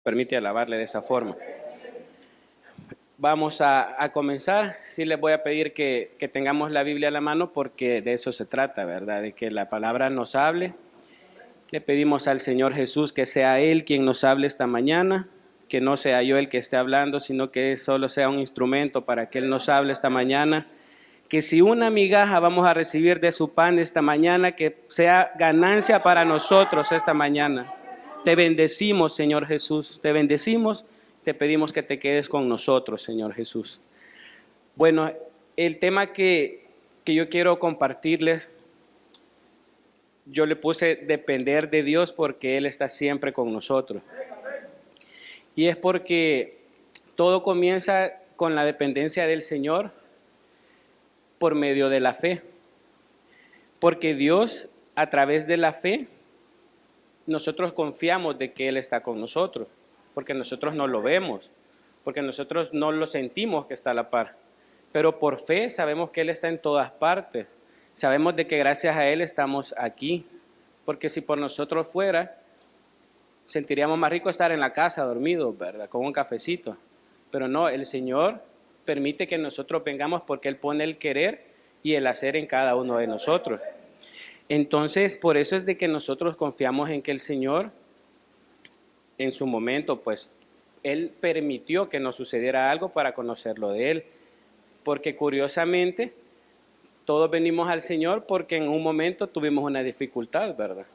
Permite alabarle de esa forma. Vamos a comenzar. Sí les voy a pedir que tengamos la Biblia a la mano porque de eso se trata, ¿verdad? De que la palabra nos hable. Le pedimos al Señor Jesús que sea Él quien nos hable esta mañana, que no sea yo el que esté hablando, sino que solo sea un instrumento para que Él nos hable esta mañana. Que si una migaja vamos a recibir de su pan esta mañana, que sea ganancia para nosotros esta mañana. Te bendecimos, Señor Jesús, te bendecimos, te pedimos que te quedes con nosotros, Señor Jesús. Bueno, el tema que yo quiero compartirles, yo le puse depender de Dios porque Él está siempre con nosotros. Y es porque todo comienza con la dependencia del Señor por medio de la fe. Porque Dios, a través de la fe, nosotros confiamos de que Él está con nosotros, porque nosotros no lo vemos, porque nosotros no lo sentimos que está a la par. Pero por fe sabemos que Él está en todas partes. Sabemos de que gracias a Él estamos aquí, porque si por nosotros fuera, sentiríamos más rico estar en la casa dormidos, ¿verdad? Con un cafecito. Pero no, el Señor permite que nosotros vengamos porque Él pone el querer y el hacer en cada uno de nosotros. Entonces, por eso es de que nosotros confiamos en que el Señor, en su momento, pues, Él permitió que nos sucediera algo para conocerlo de Él. Porque curiosamente, todos venimos al Señor porque en un momento tuvimos una dificultad, ¿verdad?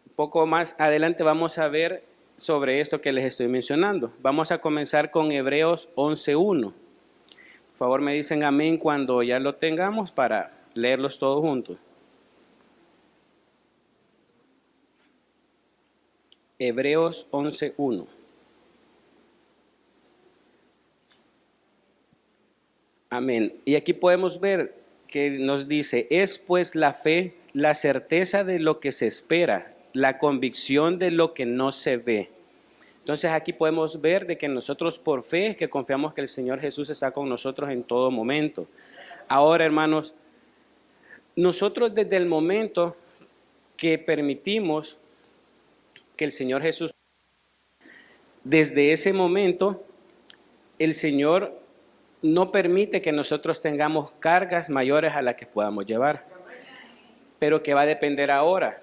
Un poco más adelante vamos a ver sobre esto que les estoy mencionando. Vamos a comenzar con Hebreos 11:1. Por favor, me dicen amén cuando ya lo tengamos para leerlos todos juntos. Hebreos 11:1. Amén. Y aquí podemos ver que nos dice, es pues la fe, la certeza de lo que se espera, la convicción de lo que no se ve. Entonces aquí podemos ver de que nosotros por fe que confiamos que el Señor Jesús está con nosotros en todo momento. Ahora, hermanos, nosotros desde el momento que permitimos que el Señor Jesús, desde ese momento, el Señor no permite que nosotros tengamos cargas mayores a las que podamos llevar. Pero que va a depender ahora,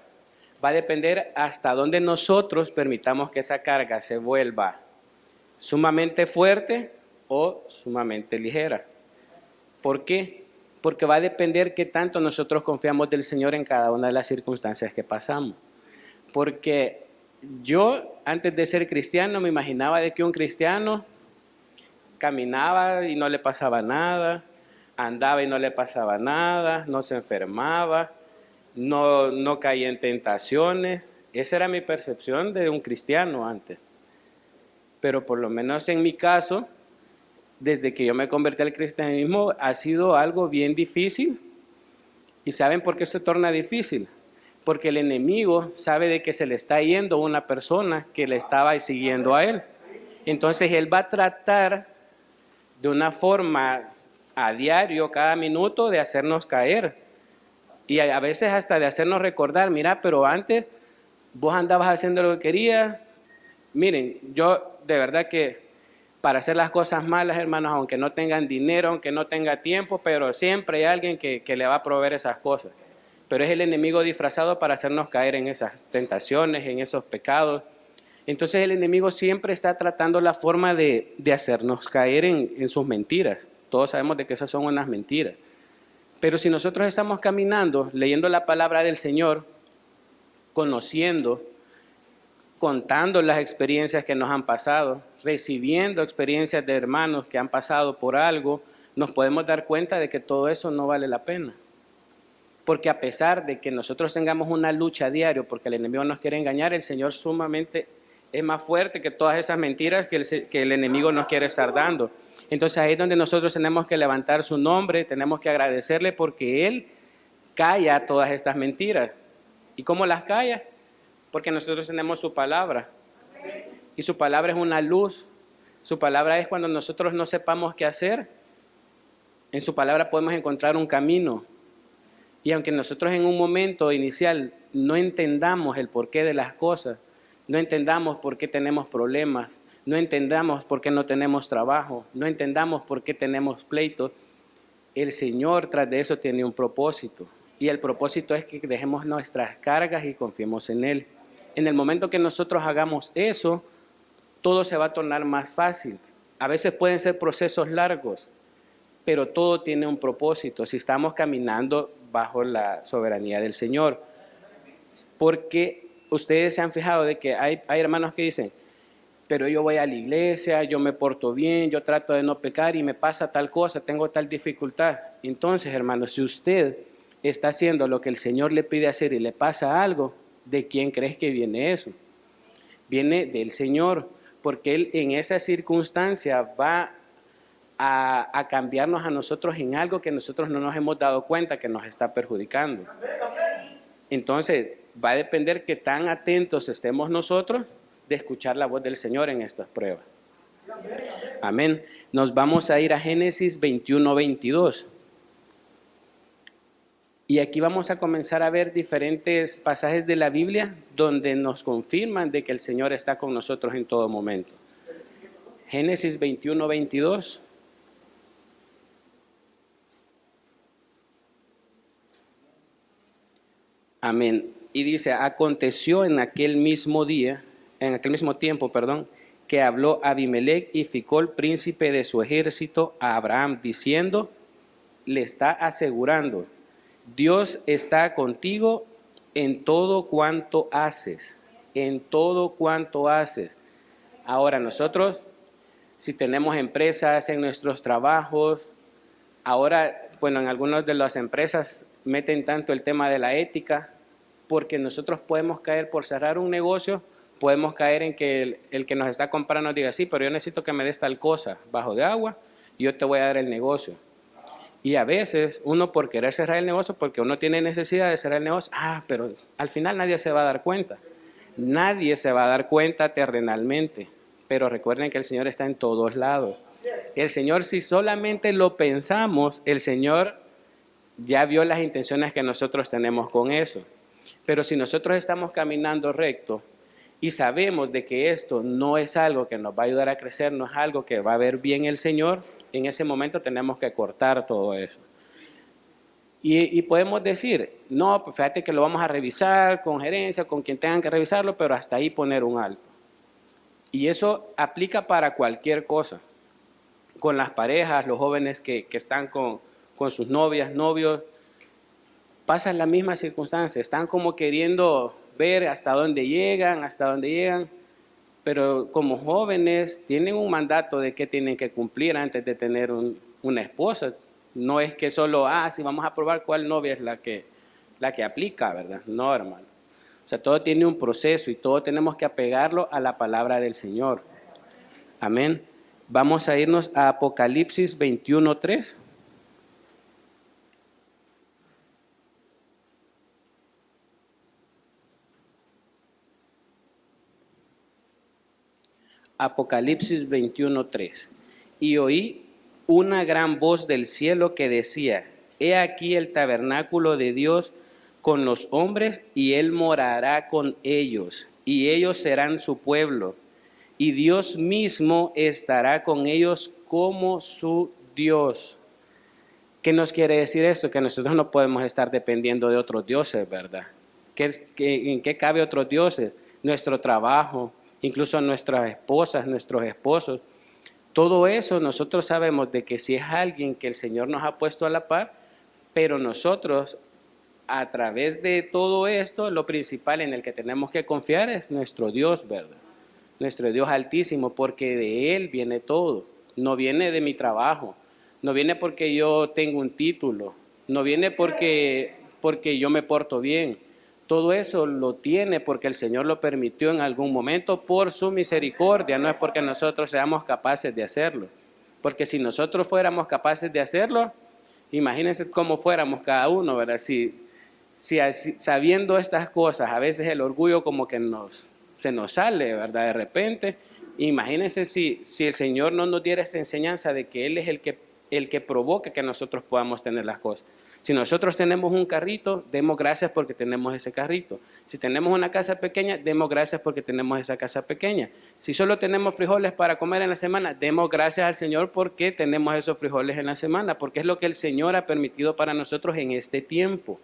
va a depender hasta dónde nosotros permitamos que esa carga se vuelva sumamente fuerte o sumamente ligera. ¿Por qué? Porque va a depender qué tanto nosotros confiamos del Señor en cada una de las circunstancias que pasamos. Porque yo, antes de ser cristiano, me imaginaba de que un cristiano caminaba y no le pasaba nada, andaba y no le pasaba nada, no se enfermaba, no caía en tentaciones. Esa era mi percepción de un cristiano antes. Pero por lo menos en mi caso, desde que yo me convertí al cristianismo, ha sido algo bien difícil. ¿Y saben por qué se torna difícil? Porque el enemigo sabe de que se le está yendo una persona que le estaba siguiendo a él. Entonces él va a tratar de una forma a diario, cada minuto, de hacernos caer. Y a veces hasta de hacernos recordar, mira, pero antes vos andabas haciendo lo que querías. Miren, yo de verdad que para hacer las cosas malas, hermanos, aunque no tengan dinero, aunque no tenga tiempo, pero siempre hay alguien que le va a proveer esas cosas. Pero es el enemigo disfrazado para hacernos caer en esas tentaciones, en esos pecados. Entonces el enemigo siempre está tratando la forma de hacernos caer en sus mentiras. Todos sabemos de que esas son unas mentiras. Pero si nosotros estamos caminando, leyendo la palabra del Señor, conociendo, contando las experiencias que nos han pasado, recibiendo experiencias de hermanos que han pasado por algo, nos podemos dar cuenta de que todo eso no vale la pena. Porque a pesar de que nosotros tengamos una lucha diaria, porque el enemigo nos quiere engañar, el Señor sumamente es más fuerte que todas esas mentiras que el enemigo nos quiere estar dando. Entonces ahí es donde nosotros tenemos que levantar su nombre, tenemos que agradecerle porque Él calla todas estas mentiras. ¿Y cómo las calla? Porque nosotros tenemos su palabra. Y su palabra es una luz. Su palabra es cuando nosotros no sepamos qué hacer. En su palabra podemos encontrar un camino. Y aunque nosotros en un momento inicial no entendamos el porqué de las cosas, no entendamos por qué tenemos problemas, no entendamos por qué no tenemos trabajo, no entendamos por qué tenemos pleitos. El Señor tras de eso tiene un propósito. Y el propósito es que dejemos nuestras cargas y confiemos en Él. En el momento que nosotros hagamos eso, todo se va a tornar más fácil. A veces pueden ser procesos largos, pero todo tiene un propósito si estamos caminando bajo la soberanía del Señor. Porque ustedes se han fijado de que hay hermanos que dicen, pero yo voy a la iglesia, yo me porto bien, yo trato de no pecar y me pasa tal cosa, tengo tal dificultad. Entonces, hermanos, si usted está haciendo lo que el Señor le pide hacer y le pasa algo, ¿de quién crees que viene eso? Viene del Señor, porque Él en esa circunstancia va a cambiarnos a nosotros en algo que nosotros no nos hemos dado cuenta que nos está perjudicando. Entonces, va a depender qué tan atentos estemos nosotros de escuchar la voz del Señor en estas pruebas. Amén. Nos vamos a ir a Génesis 21-22. Y aquí vamos a comenzar a ver diferentes pasajes de la Biblia donde nos confirman de que el Señor está con nosotros en todo momento. Génesis 21-22. Amén. Y dice, aconteció en aquel mismo tiempo, que habló Abimelech y Ficol, príncipe de su ejército, a Abraham, diciendo, le está asegurando, Dios está contigo en todo cuanto haces, en todo cuanto haces. Ahora nosotros, si tenemos empresas en nuestros trabajos, ahora, bueno, en algunas de las empresas meten tanto el tema de la ética, porque nosotros podemos caer por cerrar un negocio, podemos caer en que el que nos está comprando nos diga, sí, pero yo necesito que me des tal cosa bajo de agua, y yo te voy a dar el negocio. Y a veces uno por querer cerrar el negocio, porque uno tiene necesidad de cerrar el negocio, pero al final nadie se va a dar cuenta. Nadie se va a dar cuenta terrenalmente, pero recuerden que el Señor está en todos lados. El Señor, si solamente lo pensamos, el Señor ya vio las intenciones que nosotros tenemos con eso. Pero si nosotros estamos caminando recto y sabemos de que esto no es algo que nos va a ayudar a crecer, no es algo que va a ver bien el Señor, en ese momento tenemos que cortar todo eso. Y podemos decir, no, pues fíjate que lo vamos a revisar con gerencia, con quien tengan que revisarlo, pero hasta ahí poner un alto. Y eso aplica para cualquier cosa. Con las parejas, los jóvenes que están con sus novias, novios, pasan la misma circunstancia, están como queriendo ver hasta dónde llegan, pero como jóvenes tienen un mandato de que tienen que cumplir antes de tener una esposa. No es que solo, si vamos a probar cuál novia es la que aplica, ¿verdad? No, hermano. O sea, todo tiene un proceso y todo tenemos que apegarlo a la palabra del Señor. Amén. Vamos a irnos a Apocalipsis 21:3. Apocalipsis 21:3. Y oí una gran voz del cielo que decía, he aquí el tabernáculo de Dios con los hombres, y Él morará con ellos, y ellos serán su pueblo, y Dios mismo estará con ellos como su Dios. ¿Qué nos quiere decir esto? Que nosotros no podemos estar dependiendo de otros dioses, ¿verdad? ¿En qué cabe otros dioses? Nuestro trabajo, incluso nuestras esposas, nuestros esposos. Todo eso nosotros sabemos de que si es alguien que el Señor nos ha puesto a la par, pero nosotros a través de todo esto, lo principal en el que tenemos que confiar es nuestro Dios, ¿verdad? Nuestro Dios altísimo, porque de Él viene todo. No viene de mi trabajo, no viene porque yo tengo un título, no viene porque yo me porto bien. Todo eso lo tiene porque el Señor lo permitió en algún momento por su misericordia, no es porque nosotros seamos capaces de hacerlo. Porque si nosotros fuéramos capaces de hacerlo, imagínense cómo fuéramos cada uno, ¿verdad? Si sabiendo estas cosas, a veces el orgullo como que se nos sale, ¿verdad? De repente, imagínense si el Señor no nos diera esta enseñanza de que Él es el que provoca que nosotros podamos tener las cosas. Si nosotros tenemos un carrito, demos gracias porque tenemos ese carrito. Si tenemos una casa pequeña, demos gracias porque tenemos esa casa pequeña. Si solo tenemos frijoles para comer en la semana, demos gracias al Señor porque tenemos esos frijoles en la semana, porque es lo que el Señor ha permitido para nosotros en este tiempo.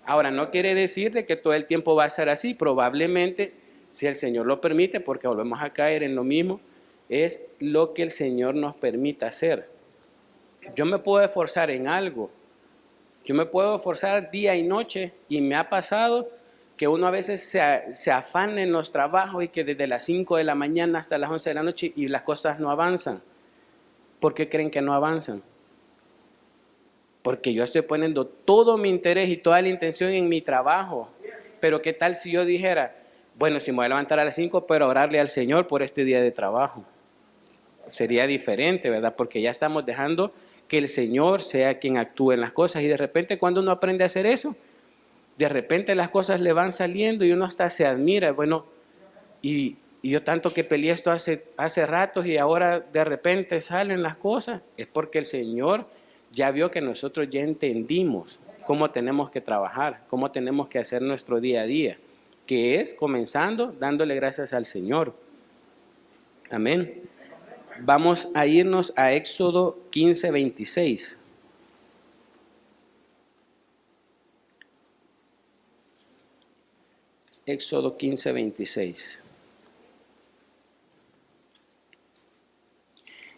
Ahora, no quiere decir de que todo el tiempo va a ser así. Probablemente, si el Señor lo permite, porque volvemos a caer en lo mismo, es lo que el Señor nos permita hacer. Yo me puedo esforzar en algo. Yo me puedo esforzar día y noche y me ha pasado que uno a veces se afana en los trabajos y que desde las 5 de la mañana hasta las 11 de la noche y las cosas no avanzan. ¿Por qué creen que no avanzan? Porque yo estoy poniendo todo mi interés y toda la intención en mi trabajo. Pero ¿qué tal si yo dijera, bueno, si me voy a levantar a las 5, pero orarle al Señor por este día de trabajo? Sería diferente, ¿verdad? Porque ya estamos dejando que el Señor sea quien actúe en las cosas. Y de repente cuando uno aprende a hacer eso, de repente las cosas le van saliendo y uno hasta se admira. Bueno, y yo tanto que peleé esto hace ratos y ahora de repente salen las cosas. Es porque el Señor ya vio que nosotros ya entendimos cómo tenemos que trabajar, cómo tenemos que hacer nuestro día a día, que es comenzando dándole gracias al Señor. Amén. Vamos a irnos a Éxodo 15:26. Éxodo 15:26.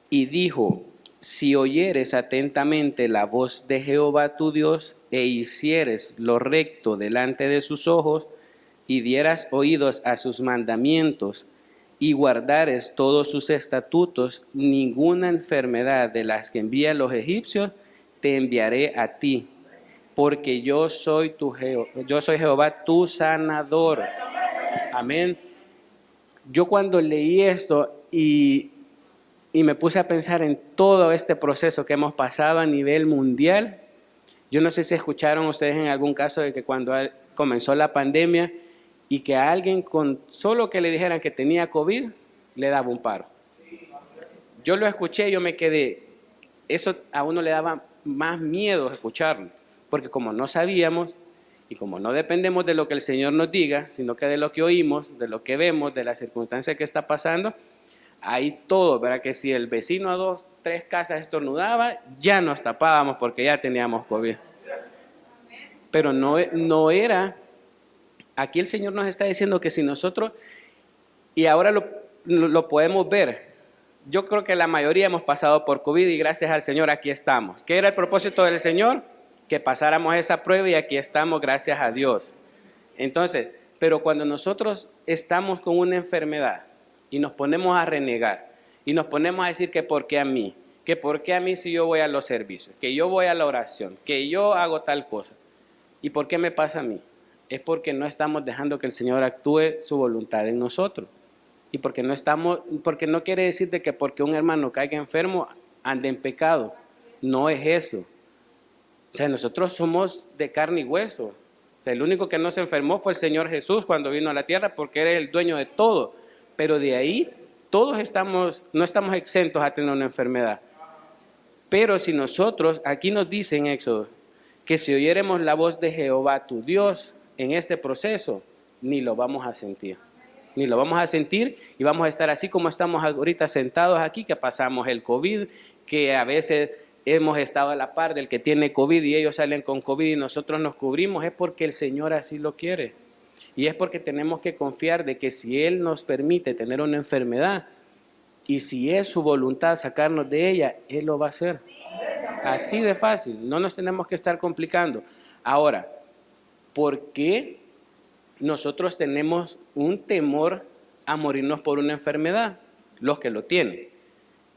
Y dijo, si oyeres atentamente la voz de Jehová tu Dios, e hicieres lo recto delante de sus ojos, y dieras oídos a sus mandamientos, y guardares todos sus estatutos, ninguna enfermedad de las que envían los egipcios te enviaré a ti, porque yo soy Jehová tu sanador. Amén. Yo cuando leí esto y me puse a pensar en todo este proceso que hemos pasado a nivel mundial, yo no sé si escucharon ustedes en algún caso de que cuando comenzó la pandemia y que a alguien con solo que le dijeran que tenía COVID, le daba un paro. Yo lo escuché, yo me quedé, eso a uno le daba más miedo escucharlo, porque como no sabíamos y como no dependemos de lo que el Señor nos diga, sino que de lo que oímos, de lo que vemos, de la circunstancia que está pasando, ahí todo, ¿verdad? Que si el vecino a 2, 3 casas estornudaba, ya nos tapábamos porque ya teníamos COVID. Pero no era, aquí el Señor nos está diciendo que si nosotros, y ahora lo podemos ver, yo creo que la mayoría hemos pasado por COVID y gracias al Señor aquí estamos. ¿Qué era el propósito del Señor? Que pasáramos esa prueba y aquí estamos gracias a Dios. Entonces, pero cuando nosotros estamos con una enfermedad y nos ponemos a renegar y nos ponemos a decir que por qué a mí, que por qué a mí si yo voy a los servicios, que yo voy a la oración, que yo hago tal cosa, ¿y por qué me pasa a mí? Es porque no estamos dejando que el Señor actúe su voluntad en nosotros. Y porque no quiere decir de que porque un hermano caiga enfermo ande en pecado. No es eso. O sea, nosotros somos de carne y hueso. O sea, el único que no se enfermó fue el Señor Jesús cuando vino a la tierra porque Él es el dueño de todo. Pero de ahí todos no estamos exentos a tener una enfermedad. Pero si nosotros, aquí nos dice en Éxodo, que si oyéremos la voz de Jehová tu Dios en este proceso, ni lo vamos a sentir. Ni lo vamos a sentir y vamos a estar así como estamos ahorita sentados aquí, que pasamos el COVID, que a veces hemos estado a la par del que tiene COVID y ellos salen con COVID y nosotros nos cubrimos, es porque el Señor así lo quiere. Y es porque tenemos que confiar de que si Él nos permite tener una enfermedad y si es su voluntad sacarnos de ella, Él lo va a hacer. Así de fácil, no nos tenemos que estar complicando. Ahora, ¿por qué nosotros tenemos un temor a morirnos por una enfermedad? Los que lo tienen.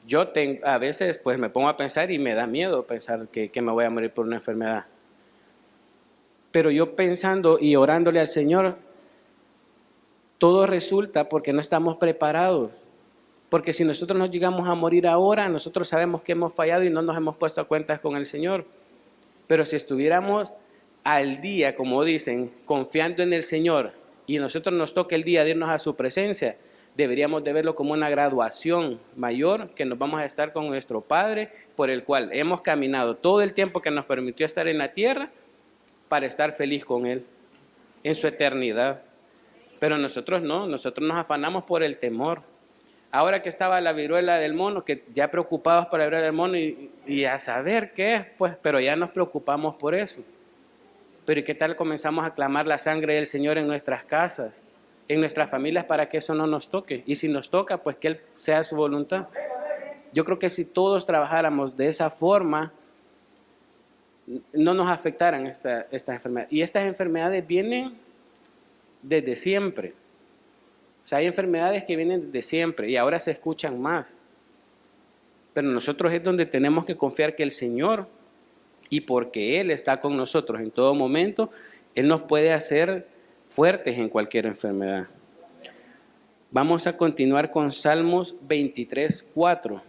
Yo a veces pues me pongo a pensar y me da miedo pensar que me voy a morir por una enfermedad. Pero yo pensando y orándole al Señor, todo resulta porque no estamos preparados. Porque si nosotros nos llegamos a morir ahora, nosotros sabemos que hemos fallado y no nos hemos puesto a cuentas con el Señor. Pero si estuviéramos al día, como dicen, confiando en el Señor, y nosotros nos toca el día de irnos a su presencia, deberíamos de verlo como una graduación mayor que nos vamos a estar con nuestro Padre, por el cual hemos caminado todo el tiempo que nos permitió estar en la tierra para estar feliz con Él en su eternidad. Pero nosotros no, nosotros nos afanamos por el temor. Ahora que estaba la viruela del mono, que ya preocupados por la viruela del mono y a saber qué es, pues, pero ya nos preocupamos por eso. Pero ¿y qué tal comenzamos a clamar la sangre del Señor en nuestras casas, en nuestras familias, para que eso no nos toque? Y si nos toca, pues que Él sea su voluntad. Yo creo que si todos trabajáramos de esa forma, no nos afectaran estas enfermedades. Y estas enfermedades vienen desde siempre. O sea, hay enfermedades que vienen desde siempre y ahora se escuchan más. Pero nosotros es donde tenemos que confiar que el Señor, y porque Él está con nosotros en todo momento, Él nos puede hacer fuertes en cualquier enfermedad. Vamos a continuar con Salmos 23:4.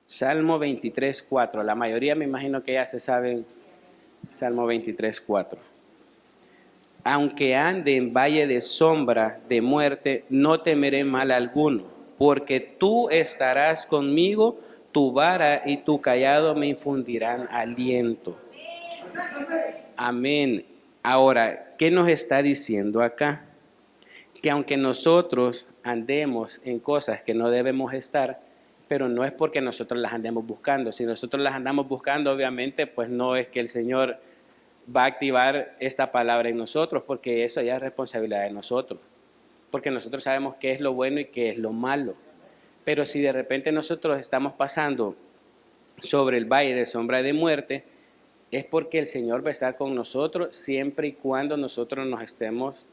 Salmo 23:4. La mayoría me imagino que ya se saben Salmo 23:4. Aunque ande en valle de sombra de muerte, no temeré mal alguno, porque tú estarás conmigo, tu vara y tu cayado me infundirán aliento. Amén. Ahora, ¿qué nos está diciendo acá? Que aunque nosotros andemos en cosas que no debemos estar, pero no es porque nosotros las andemos buscando. Si nosotros las andamos buscando, obviamente, pues no es que el Señor va a activar esta palabra en nosotros, porque eso ya es responsabilidad de nosotros, porque nosotros sabemos qué es lo bueno y qué es lo malo. Pero si de repente nosotros estamos pasando sobre el valle de sombra de muerte, es porque el Señor va a estar con nosotros siempre y cuando nosotros nos estemos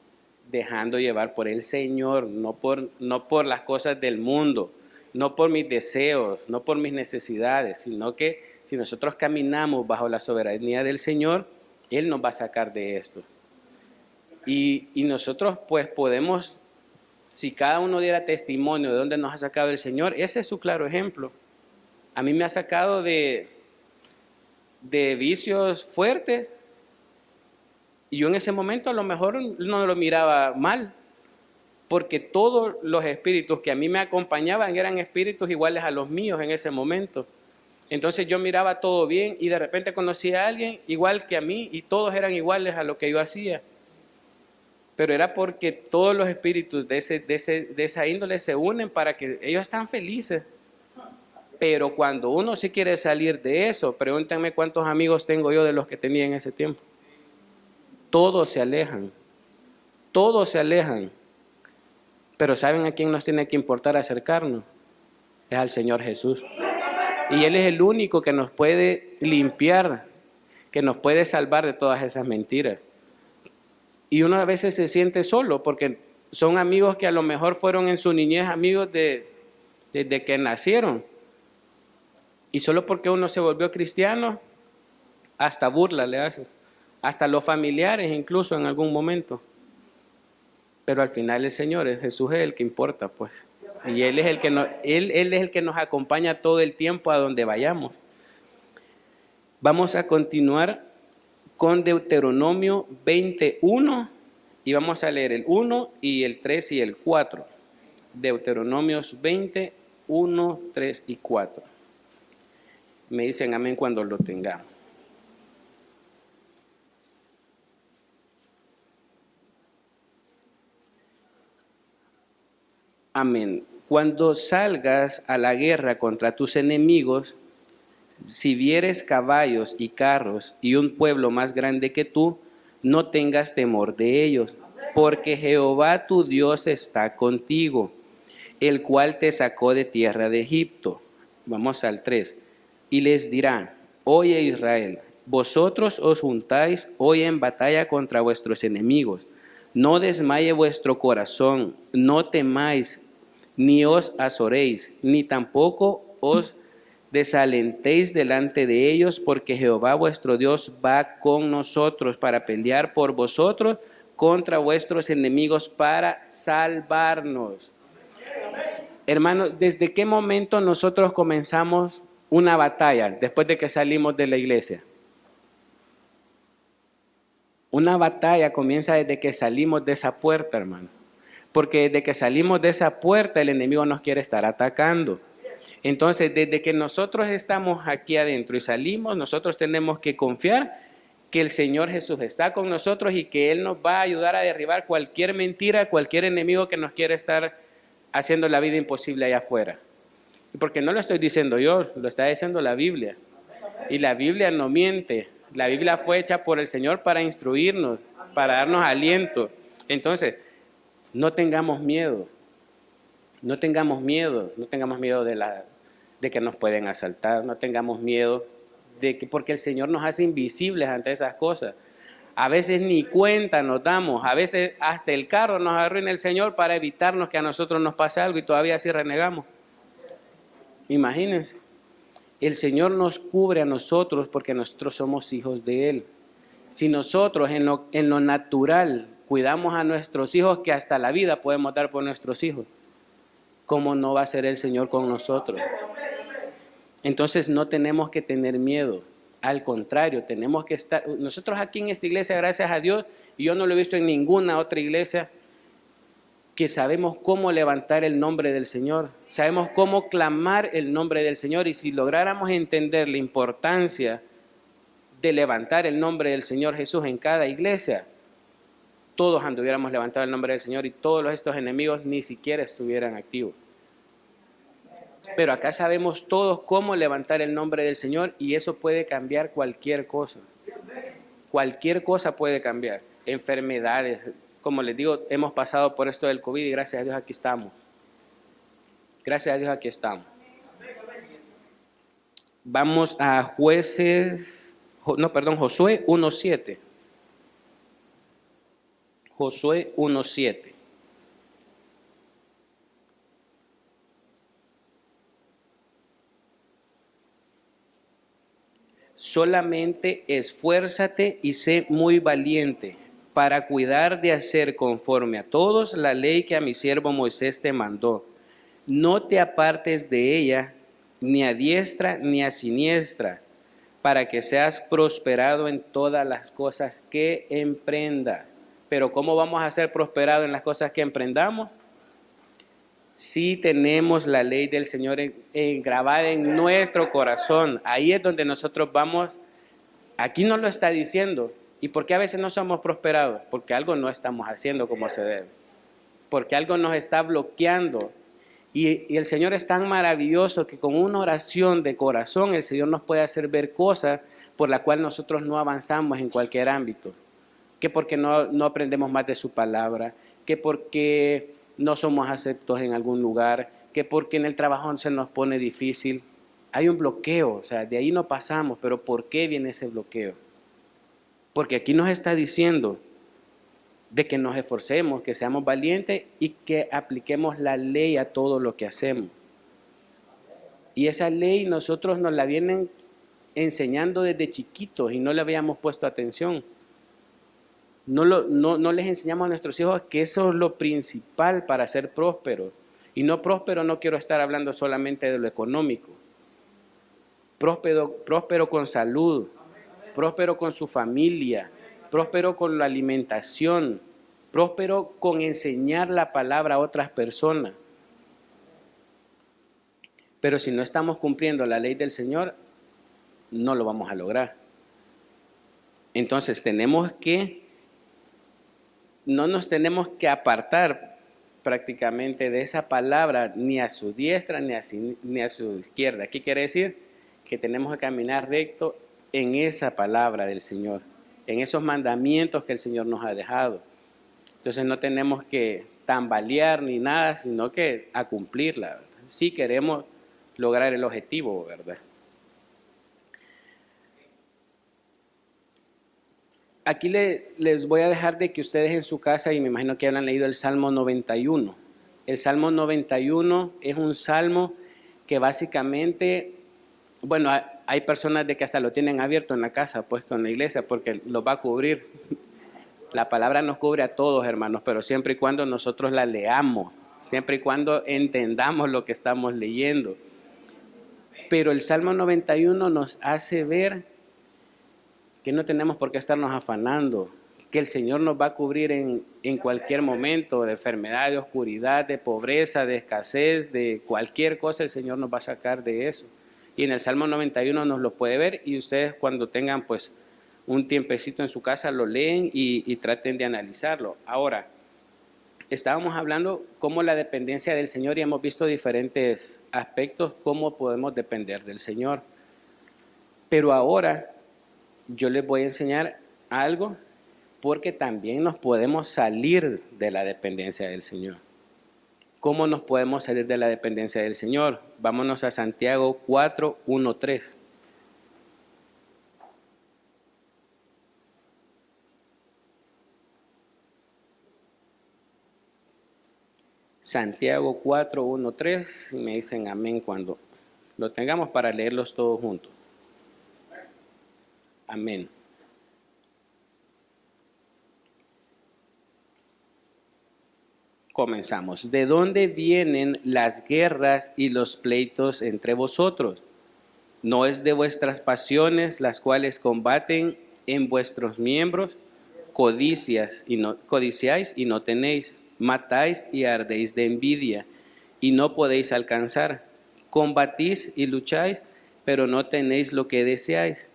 dejando llevar por el Señor, no por las cosas del mundo, no por mis deseos, no por mis necesidades, sino que si nosotros caminamos bajo la soberanía del Señor, Él nos va a sacar de esto. Y nosotros pues podemos, si cada uno diera testimonio de dónde nos ha sacado el Señor, ese es su claro ejemplo. A mí me ha sacado de vicios fuertes, y yo en ese momento a lo mejor no lo miraba mal, porque todos los espíritus que a mí me acompañaban eran espíritus iguales a los míos en ese momento. Entonces yo miraba todo bien y de repente conocí a alguien igual que a mí y todos eran iguales a lo que yo hacía. Pero era porque todos los espíritus de esa índole se unen para que ellos están felices. Pero cuando uno sí quiere salir de eso, pregúntenme cuántos amigos tengo yo de los que tenía en ese tiempo. Todos se alejan, todos se alejan. Pero ¿saben a quién nos tiene que importar acercarnos? Es al Señor Jesús. Y Él es el único que nos puede limpiar, que nos puede salvar de todas esas mentiras. Y uno a veces se siente solo porque son amigos que a lo mejor fueron en su niñez amigos desde que nacieron. Y solo porque uno se volvió cristiano, hasta burla le hacen, hasta los familiares incluso en algún momento. Pero al final el Señor, Jesús es el que importa, pues. Y Él es el que Él es el que nos acompaña todo el tiempo a donde vayamos. Vamos a continuar con Deuteronomio 21 y vamos a leer el 1 y el 3 y el 4. Deuteronomios 20, 1, 3 y 4. Me dicen amén cuando lo tengamos. Amén. Cuando salgas a la guerra contra tus enemigos, si vieres caballos y carros y un pueblo más grande que tú, no tengas temor de ellos, porque Jehová tu Dios está contigo, el cual te sacó de tierra de Egipto. Vamos al 3. Y les dirá: oye Israel, vosotros os juntáis hoy en batalla contra vuestros enemigos. No desmaye vuestro corazón, no temáis, ni os azoréis, ni tampoco os desalentéis delante de ellos, porque Jehová vuestro Dios va con nosotros para pelear por vosotros contra vuestros enemigos para salvarnos. Hermanos, ¿desde qué momento nosotros comenzamos una batalla después de que salimos de la iglesia? Una batalla comienza desde que salimos de esa puerta, hermano. Porque desde que salimos de esa puerta, el enemigo nos quiere estar atacando. Entonces, desde que nosotros estamos aquí adentro y salimos, nosotros tenemos que confiar que el Señor Jesús está con nosotros y que Él nos va a ayudar a derribar cualquier mentira, cualquier enemigo que nos quiera estar haciendo la vida imposible allá afuera. Porque no lo estoy diciendo yo, lo está diciendo la Biblia. Y la Biblia no miente. La Biblia fue hecha por el Señor para instruirnos, para darnos aliento. Entonces, no tengamos miedo. No tengamos miedo. No tengamos miedo de que nos pueden asaltar. No tengamos miedo porque el Señor nos hace invisibles ante esas cosas. A veces ni cuenta nos damos. A veces hasta el carro nos arruina el Señor para evitarnos que a nosotros nos pase algo y todavía así renegamos. Imagínense. El Señor nos cubre a nosotros porque nosotros somos hijos de Él. Si nosotros en lo natural cuidamos a nuestros hijos, que hasta la vida podemos dar por nuestros hijos, ¿cómo no va a ser el Señor con nosotros? Entonces no tenemos que tener miedo. Al contrario, tenemos que estar. Nosotros aquí en esta iglesia, gracias a Dios, y yo no lo he visto en ninguna otra iglesia, que sabemos cómo levantar el nombre del Señor, sabemos cómo clamar el nombre del Señor, y si lográramos entender la importancia de levantar el nombre del Señor Jesús en cada iglesia, todos anduviéramos levantando el nombre del Señor y todos estos enemigos ni siquiera estuvieran activos. Pero acá sabemos todos cómo levantar el nombre del Señor y eso puede cambiar cualquier cosa. Cualquier cosa puede cambiar. Enfermedades. Como les digo, hemos pasado por esto del COVID y gracias a Dios aquí estamos. Gracias a Dios aquí estamos. Vamos a Josué 1:7. Josué 1:7. Solamente esfuérzate y sé muy valiente para cuidar de hacer conforme a todos la ley que a mi siervo Moisés te mandó. No te apartes de ella, ni a diestra ni a siniestra, para que seas prosperado en todas las cosas que emprendas. Pero ¿cómo vamos a ser prosperados en las cosas que emprendamos? Si tenemos la ley del Señor grabada en nuestro corazón. Ahí es donde nosotros vamos. Aquí nos lo está diciendo. ¿Y por qué a veces no somos prosperados? Porque algo no estamos haciendo como se debe. Porque algo nos está bloqueando. Y el Señor es tan maravilloso que con una oración de corazón el Señor nos puede hacer ver cosas por las cuales nosotros no avanzamos en cualquier ámbito. Que porque no aprendemos más de su palabra, que porque no somos aceptos en algún lugar, que porque en el trabajo se nos pone difícil. Hay un bloqueo, o sea, de ahí no pasamos, pero ¿por qué viene ese bloqueo? Porque aquí nos está diciendo de que nos esforcemos, que seamos valientes y que apliquemos la ley a todo lo que hacemos. Y esa ley nosotros nos la vienen enseñando desde chiquitos y no le habíamos puesto atención. No les enseñamos a nuestros hijos que eso es lo principal para ser prósperos. Y no próspero, no quiero estar hablando solamente de lo económico. Próspero con salud, próspero con su familia, próspero con la alimentación, próspero con enseñar la palabra a otras personas. Pero si no estamos cumpliendo la ley del Señor, no lo vamos a lograr. Entonces no nos tenemos que apartar prácticamente de esa palabra ni a su diestra ni a su izquierda. ¿Qué quiere decir? Que tenemos que caminar recto en esa palabra del Señor, en esos mandamientos que el Señor nos ha dejado. Entonces no tenemos que tambalear ni nada, sino que a cumplirla. Si queremos lograr el objetivo, ¿verdad? Aquí les voy a dejar de que ustedes en su casa, y me imagino que han leído el Salmo 91. El Salmo 91 es un salmo que básicamente, bueno, hay personas de que hasta lo tienen abierto en la casa, pues con la iglesia, porque lo va a cubrir. La palabra nos cubre a todos, hermanos, pero siempre y cuando nosotros la leamos, siempre y cuando entendamos lo que estamos leyendo. Pero el Salmo 91 nos hace ver que no tenemos por qué estarnos afanando, que el Señor nos va a cubrir en cualquier momento, de enfermedad, de oscuridad, de pobreza, de escasez, de cualquier cosa, el Señor nos va a sacar de eso. Y en el Salmo 91 nos lo puede ver, y ustedes cuando tengan pues un tiempecito en su casa lo leen y traten de analizarlo. Ahora, estábamos hablando cómo la dependencia del Señor, y hemos visto diferentes aspectos, cómo podemos depender del Señor. Pero ahora yo les voy a enseñar algo, porque también nos podemos salir de la dependencia del Señor. ¿Cómo nos podemos salir de la dependencia del Señor? Vámonos a Santiago 4, 1, 3. Santiago 4, 1, 3. Y me dicen amén cuando lo tengamos para leerlos todos juntos. Amén. Comenzamos. ¿De dónde vienen las guerras y los pleitos entre vosotros? ¿No es de vuestras pasiones las cuales combaten en vuestros miembros? Codiciáis y no tenéis, matáis y ardéis de envidia y no podéis alcanzar. Combatís y lucháis, pero no tenéis lo que deseáis,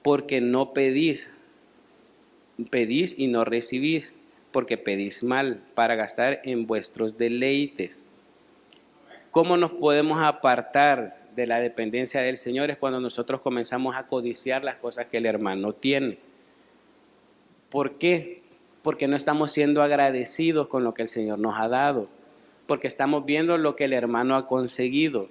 porque no pedís. Pedís y no recibís, porque pedís mal, para gastar en vuestros deleites. ¿Cómo nos podemos apartar de la dependencia del Señor? Es cuando nosotros comenzamos a codiciar las cosas que el hermano tiene. ¿Por qué? Porque no estamos siendo agradecidos con lo que el Señor nos ha dado, porque estamos viendo lo que el hermano ha conseguido,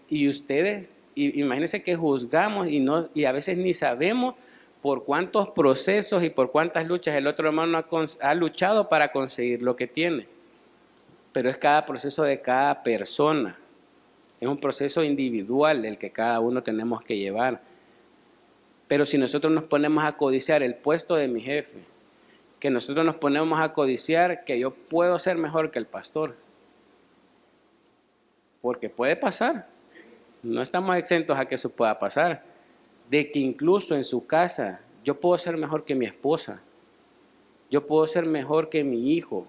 y ustedes, imagínense que juzgamos y a veces ni sabemos por cuántos procesos y por cuántas luchas el otro hermano ha luchado para conseguir lo que tiene. Pero es cada proceso de cada persona, es un proceso individual el que cada uno tenemos que llevar. Pero si nosotros nos ponemos a codiciar el puesto de mi jefe, que nosotros nos ponemos a codiciar que yo puedo ser mejor que el pastor, porque puede pasar, no estamos exentos a que eso pueda pasar, de que incluso en su casa yo puedo ser mejor que mi esposa, yo puedo ser mejor que mi hijo.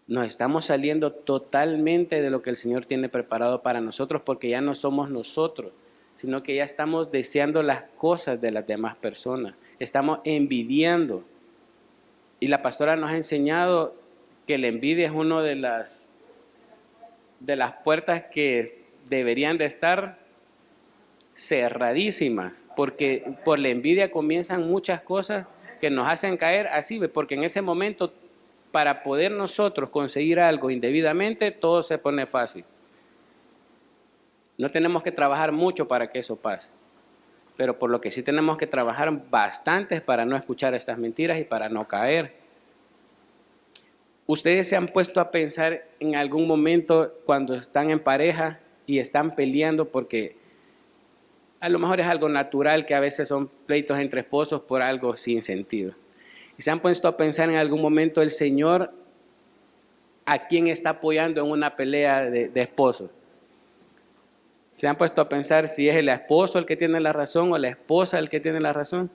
Nos estamos saliendo totalmente de lo que el Señor tiene preparado para nosotros, porque ya no somos nosotros, sino que ya estamos deseando las cosas de las demás personas, estamos envidiando. Y la pastora nos ha enseñado que la envidia es una de las puertas que deberían de estar cerradísimas, porque por la envidia comienzan muchas cosas que nos hacen caer así, porque en ese momento, para poder nosotros conseguir algo indebidamente, todo se pone fácil. No tenemos que trabajar mucho para que eso pase, pero por lo que sí tenemos que trabajar bastante es para no escuchar estas mentiras y para no caer. ¿Ustedes se han puesto a pensar en algún momento cuando están en pareja y están peleando? Porque a lo mejor es algo natural que a veces son pleitos entre esposos por algo sin sentido. ¿Y se han puesto a pensar en algún momento el Señor a quién está apoyando en una pelea de esposos? ¿Se han puesto a pensar si es el esposo el que tiene la razón o la esposa el que tiene la razón?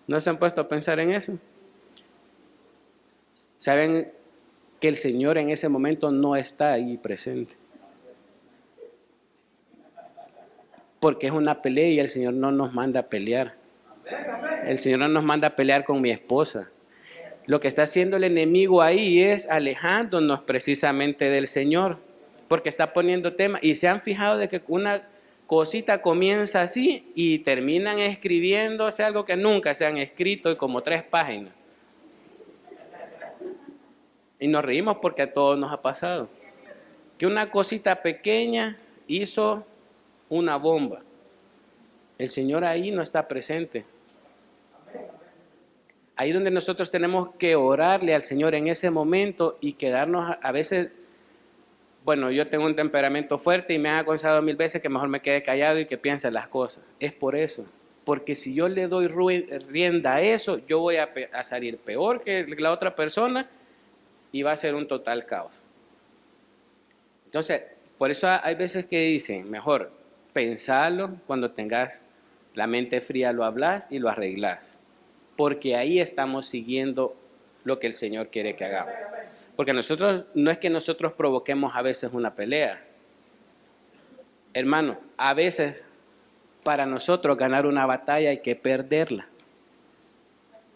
¿No se han puesto a pensar en eso? Saben que el Señor en ese momento no está ahí presente, porque es una pelea y el Señor no nos manda a pelear. El Señor no nos manda a pelear con mi esposa. Lo que está haciendo el enemigo ahí es alejándonos precisamente del Señor, porque está poniendo tema. Y se han fijado de que una cosita comienza así y terminan escribiéndose algo que nunca se han escrito, y como 3 páginas. Y nos reímos porque a todos nos ha pasado. Que una cosita pequeña hizo una bomba. El Señor ahí no está presente. Ahí donde nosotros tenemos que orarle al Señor en ese momento y quedarnos a veces. Bueno, yo tengo un temperamento fuerte y me han aconsejado 1000 veces que mejor me quede callado y que piense las cosas. Es por eso. Porque si yo le doy rienda a eso, yo voy a salir peor que la otra persona y va a ser un total caos. Entonces, por eso hay veces que dicen, mejor pensarlo, cuando tengas la mente fría lo hablas y lo arreglas. porque ahí estamos siguiendo lo que el Señor quiere que hagamos. Porque nosotros, no es que nosotros provoquemos a veces una pelea. Hermano, a veces para nosotros ganar una batalla hay que perderla.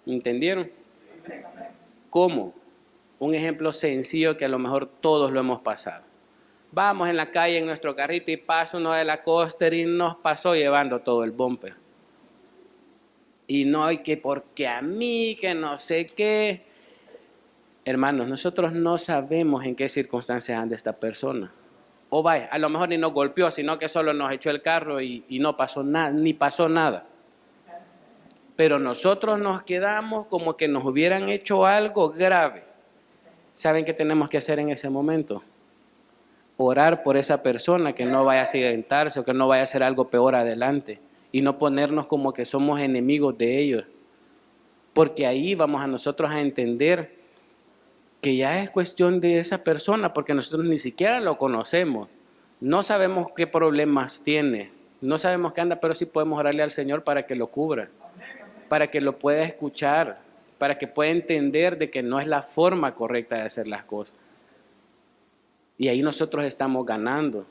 ¿Entendieron? ¿Cómo? Un ejemplo sencillo que a lo mejor todos lo hemos pasado. Vamos en la calle en nuestro carrito y pasa uno de la coaster y nos pasó llevando todo el bumper. Y no hay que porque a mí, que no sé qué. Hermanos, nosotros no sabemos en qué circunstancias anda esta persona. O vaya, a lo mejor ni nos golpeó, sino que solo nos echó el carro y no pasó nada, ni pasó nada. Pero nosotros nos quedamos como que nos hubieran hecho algo grave. ¿Saben qué tenemos que hacer en ese momento? Orar por esa persona que no vaya a accidentarse o que no vaya a hacer algo peor adelante. Y no ponernos como que somos enemigos de ellos. Porque ahí vamos a nosotros a entender que ya es cuestión de esa persona, porque nosotros ni siquiera lo conocemos. No sabemos qué problemas tiene, no sabemos qué anda, pero sí podemos orarle al Señor para que lo cubra, para que lo pueda escuchar, para que pueda entender de que no es la forma correcta de hacer las cosas. Y ahí nosotros estamos ganando.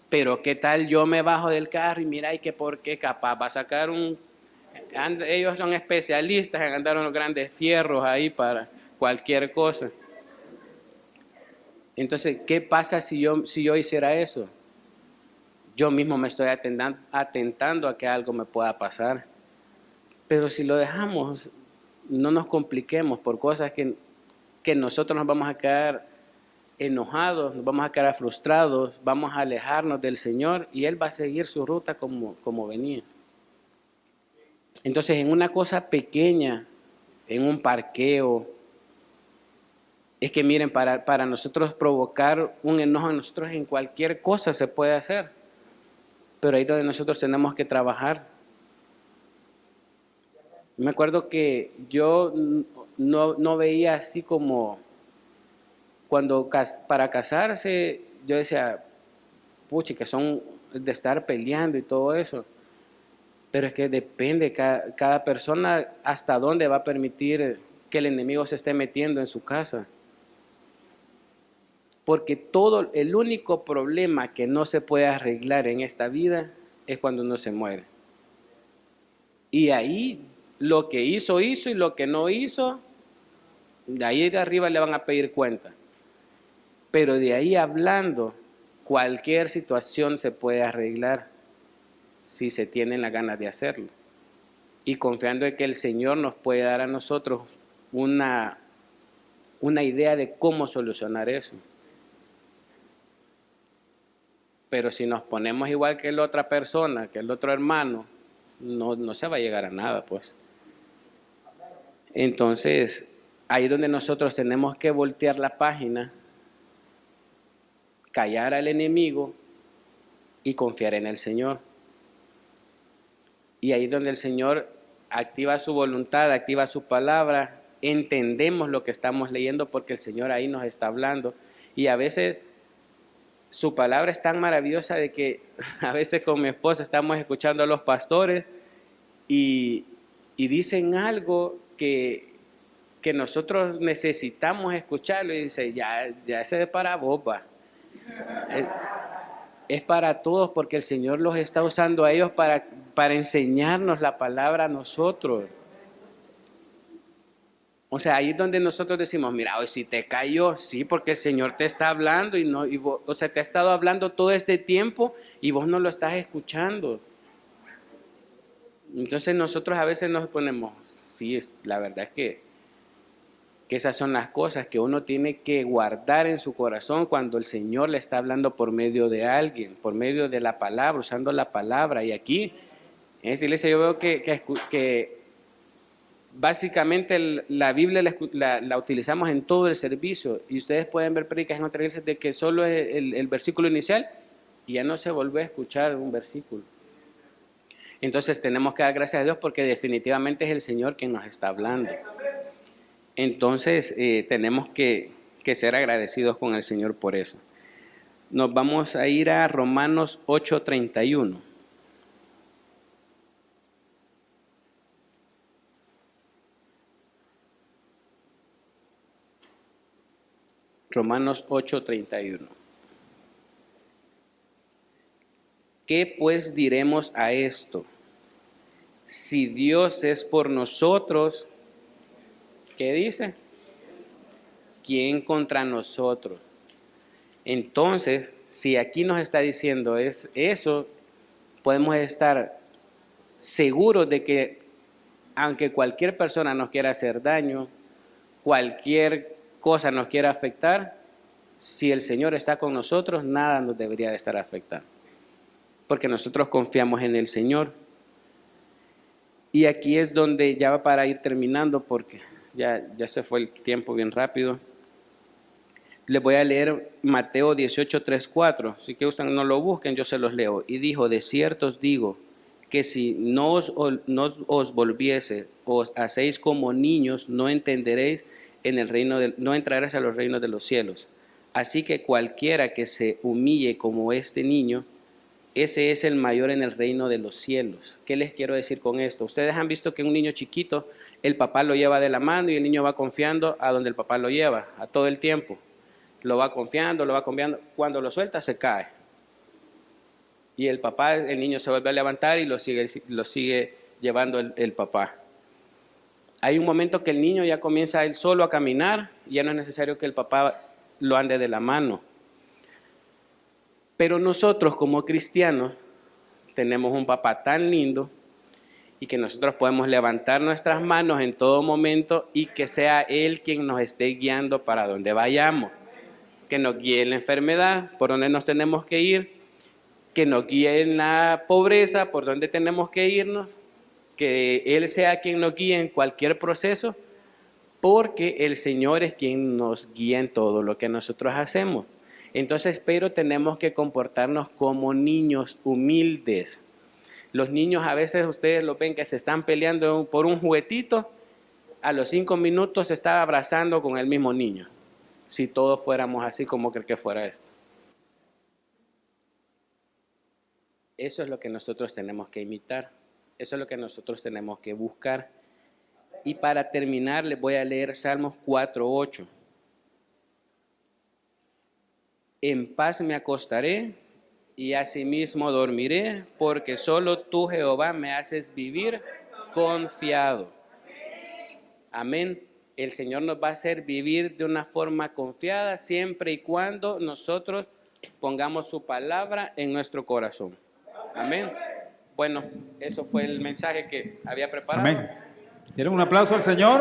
Pero qué tal yo me bajo del carro y mira, y que por qué capaz va a sacar ellos son especialistas en andar unos grandes fierros ahí para cualquier cosa. Entonces, ¿qué pasa si yo hiciera eso? Yo mismo me estoy atentando a que algo me pueda pasar. Pero si lo dejamos, no nos compliquemos por cosas que nosotros nos vamos a quedar enojados, nos vamos a quedar frustrados, vamos a alejarnos del Señor y Él va a seguir su ruta como venía. Entonces, en una cosa pequeña, en un parqueo, es que miren, para nosotros provocar un enojo en nosotros en cualquier cosa se puede hacer, pero ahí es donde nosotros tenemos que trabajar. Me acuerdo que yo no veía así como cuando para casarse, yo decía, puchi, que son de estar peleando y todo eso, pero es que depende cada persona hasta dónde va a permitir que el enemigo se esté metiendo en su casa. Porque el único problema que no se puede arreglar en esta vida es cuando uno se muere. Y ahí lo que hizo y lo que no hizo, de ahí de arriba le van a pedir cuenta. Pero de ahí hablando, cualquier situación se puede arreglar si se tienen las ganas de hacerlo. Y confiando en que el Señor nos puede dar a nosotros una idea de cómo solucionar eso. Pero si nos ponemos igual que la otra persona, que el otro hermano, no se va a llegar a nada, pues. Entonces, ahí es donde nosotros tenemos que voltear la página, callar al enemigo y confiar en el Señor. Y ahí es donde el Señor activa su voluntad, activa su palabra, entendemos lo que estamos leyendo porque el Señor ahí nos está hablando. Y a veces su palabra es tan maravillosa de que a veces con mi esposa estamos escuchando a los pastores y dicen algo que nosotros necesitamos escucharlo y dice, ya ese es para vos, va. Es para todos porque el Señor los está usando a ellos para enseñarnos la palabra a nosotros. O sea, ahí es donde nosotros decimos, mira, hoy si te cayó, sí, porque el Señor te está hablando y vos, o sea, te ha estado hablando todo este tiempo y vos no lo estás escuchando. Entonces nosotros a veces nos ponemos, sí, la verdad es que esas son las cosas que uno tiene que guardar en su corazón cuando el Señor le está hablando por medio de alguien, por medio de la palabra, usando la palabra. Y aquí, en esta iglesia yo veo que básicamente la Biblia la utilizamos en todo el servicio y ustedes pueden ver predicas en otras iglesias de que solo es el versículo inicial y ya no se vuelve a escuchar un versículo. Entonces tenemos que dar gracias a Dios porque definitivamente es el Señor quien nos está hablando. Entonces tenemos que ser agradecidos con el Señor por eso. Nos vamos a ir a Romanos 8:31. Romanos 8:31. ¿Qué pues diremos a esto? Si Dios es por nosotros, ¿qué dice? ¿Quién contra nosotros? Entonces, si aquí nos está diciendo es eso, podemos estar seguros de que aunque cualquier persona nos quiera hacer daño, cualquier cosa nos quiera afectar, si el Señor está con nosotros, nada nos debería de estar afectando, porque nosotros confiamos en el Señor. Y aquí es donde ya va para ir terminando, porque ya se fue el tiempo bien rápido. Les voy a leer Mateo 18:3-4. Si que ustedes no lo busquen, yo se los leo. Y dijo: de cierto os digo, que si no os volviese, os hacéis como niños, no entenderéis en el reino no entraréis a los reinos de los cielos. Así que cualquiera que se humille como este niño, ese es el mayor en el reino de los cielos. ¿Qué les quiero decir con esto? Ustedes han visto que un niño chiquito, el papá lo lleva de la mano y el niño va confiando a donde el papá lo lleva, a todo el tiempo. Lo va confiando. Cuando lo suelta, se cae. Y el papá, el niño se vuelve a levantar y lo sigue llevando el papá. Hay un momento que el niño ya comienza él solo a caminar y ya no es necesario que el papá lo ande de la mano. Pero nosotros como cristianos tenemos un papá tan lindo y que nosotros podemos levantar nuestras manos en todo momento y que sea Él quien nos esté guiando para donde vayamos. Que nos guíe en la enfermedad, por donde nos tenemos que ir, que nos guíe en la pobreza, por donde tenemos que irnos, que Él sea quien nos guíe en cualquier proceso, porque el Señor es quien nos guía en todo lo que nosotros hacemos. Entonces, pero tenemos que comportarnos como niños humildes. Los niños a veces ustedes lo ven que se están peleando por un juguetito, a los 5 minutos se está abrazando con el mismo niño. Si todos fuéramos así, ¿cómo cree que fuera esto? Eso es lo que nosotros tenemos que imitar. Eso es lo que nosotros tenemos que buscar. Y para terminar, les voy a leer Salmos 4:8. En paz me acostaré y asimismo dormiré, porque solo tú, Jehová, me haces vivir confiado. Amén. El Señor nos va a hacer vivir de una forma confiada siempre y cuando nosotros pongamos su palabra en nuestro corazón. Amén. Bueno, eso fue el mensaje que había preparado. Amén. ¿Tienen un aplauso al Señor?